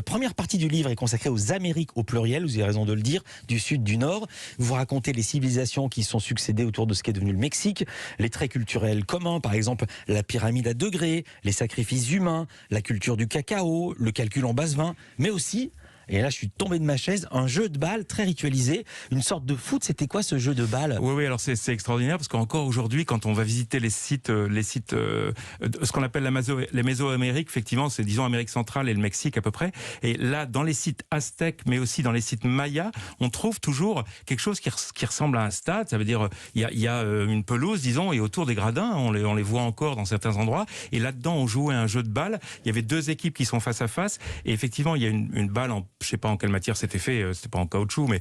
Première partie du livre est consacrée aux Amériques au pluriel, vous avez raison de le dire, du sud, du nord. Vous racontez les civilisations qui sont succédées autour de ce qui est devenu le Mexique, les traits culturels communs, par exemple la pyramide à degrés, les sacrifices humains, la culture du cacao, le calcul en basse vin, mais aussi, et là je suis tombé de ma chaise, un jeu de balle très ritualisé, une sorte de foot. C'était quoi ce jeu de balle? Oui, alors c'est extraordinaire parce qu'encore aujourd'hui, quand on va visiter les sites, ce qu'on appelle les Mésoamériques, effectivement, c'est disons Amérique centrale et le Mexique à peu près. Et là, dans les sites aztèques, mais aussi dans les sites mayas, on trouve toujours quelque chose qui ressemble à un stade. Ça veut dire il y a une pelouse, disons, et autour des gradins, on les voit encore dans certains endroits. Et là-dedans, on jouait à un jeu de balle. Il y avait deux équipes qui sont face à face. Et effectivement, il y a une balle je sais pas en quelle matière c'était fait, c'était pas en caoutchouc, mais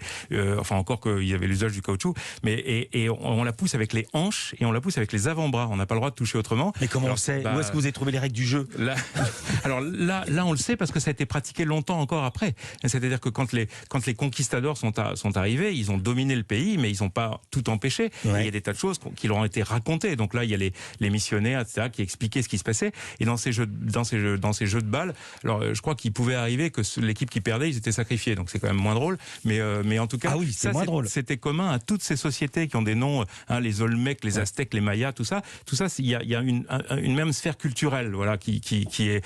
enfin encore qu'il y avait l'usage du caoutchouc, mais et on la pousse avec les hanches et on la pousse avec les avant-bras. On n'a pas le droit de toucher autrement. Mais comment on sait? Où est-ce que vous avez trouvé les règles du jeu? Alors là, on le sait parce que ça a été pratiqué longtemps encore après. C'est-à-dire que quand les conquistadors sont arrivés, ils ont dominé le pays, mais ils n'ont pas tout empêché. Ouais. Il y a des tas de choses qui leur ont été racontées. Donc là, il y a les missionnaires, etc., qui expliquaient ce qui se passait. Et dans ces jeux de balles, alors je crois qu'il pouvait arriver que l'équipe qui perdait, ils étaient sacrifiés, donc c'est quand même moins drôle, mais en tout cas, c'était commun à toutes ces sociétés qui ont des noms, les Olmecs, les Aztèques, les Mayas, tout ça, il y a une même sphère culturelle, voilà, qui est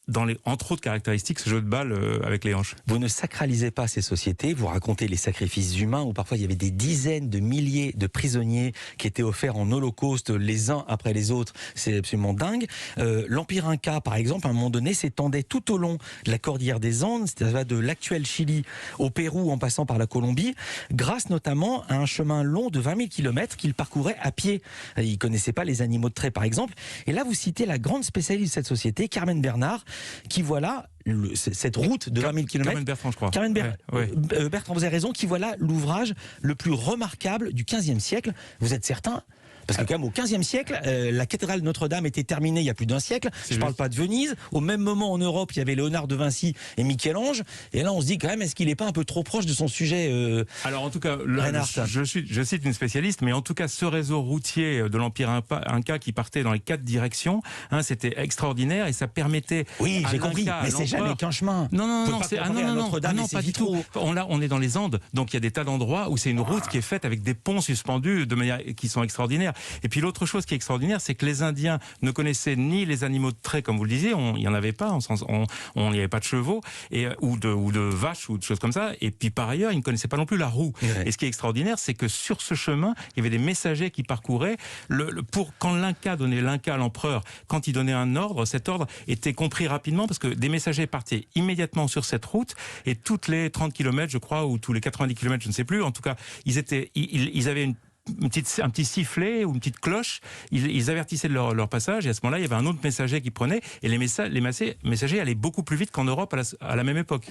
dans entre autres caractéristiques, ce jeu de balle avec les hanches. Vous ne sacralisez pas ces sociétés, vous racontez les sacrifices humains où parfois il y avait des dizaines de milliers de prisonniers qui étaient offerts en holocauste les uns après les autres. C'est absolument dingue. L'Empire Inca, par exemple, à un moment donné, s'étendait tout au long de la cordillère des Andes, c'est-à-dire de l'actuel Chili au Pérou en passant par la Colombie, grâce notamment à un chemin long de 20 000 km qu'il parcourait à pied. Il ne connaissait pas les animaux de trait, par exemple. Et là, vous citez la grande spécialiste de cette société, Carmen Bernard, qui voilà cette route de 20 000 km. Carmen Bertrand, je crois. Carmen Bertrand, vous avez raison, qui voilà l'ouvrage le plus remarquable du XVe siècle. Vous êtes certain? Parce que quand même, au XVe siècle, la cathédrale Notre-Dame était terminée il y a plus d'un siècle. Je ne parle pas de Venise. Au même moment, en Europe, il y avait Léonard de Vinci et Michel-Ange. Et là, on se dit quand même, est-ce qu'il n'est pas un peu trop proche de son sujet Alors, en tout cas, je cite une spécialiste, mais en tout cas, ce réseau routier de l'Empire Inca qui partait dans les 4 directions, c'était extraordinaire et ça permettait... Oui, j'ai compris, mais c'est jamais qu'un chemin. Non, pas du tout. On est dans les Andes, donc il y a des tas d'endroits où c'est une route qui est faite avec des ponts suspendus de manière qui sont extraordinaires. Et puis l'autre chose qui est extraordinaire, c'est que les Indiens ne connaissaient ni les animaux de trait, comme vous le disiez, il n'y en avait pas, il n'y avait pas de chevaux, ou de vaches, ou de choses comme ça, et puis par ailleurs, ils ne connaissaient pas non plus la roue. Ouais. Et ce qui est extraordinaire, c'est que sur ce chemin, il y avait des messagers qui parcouraient, quand l'Inca donnait à l'empereur, quand il donnait un ordre, cet ordre était compris rapidement, parce que des messagers partaient immédiatement sur cette route, et toutes les 30 km, je crois, ou tous les 90 km, je ne sais plus, en tout cas, ils avaient un petit sifflet ou une petite cloche, ils avertissaient de leur passage, et à ce moment-là, il y avait un autre messager qui prenait, et les messagers allaient beaucoup plus vite qu'en Europe à la même époque.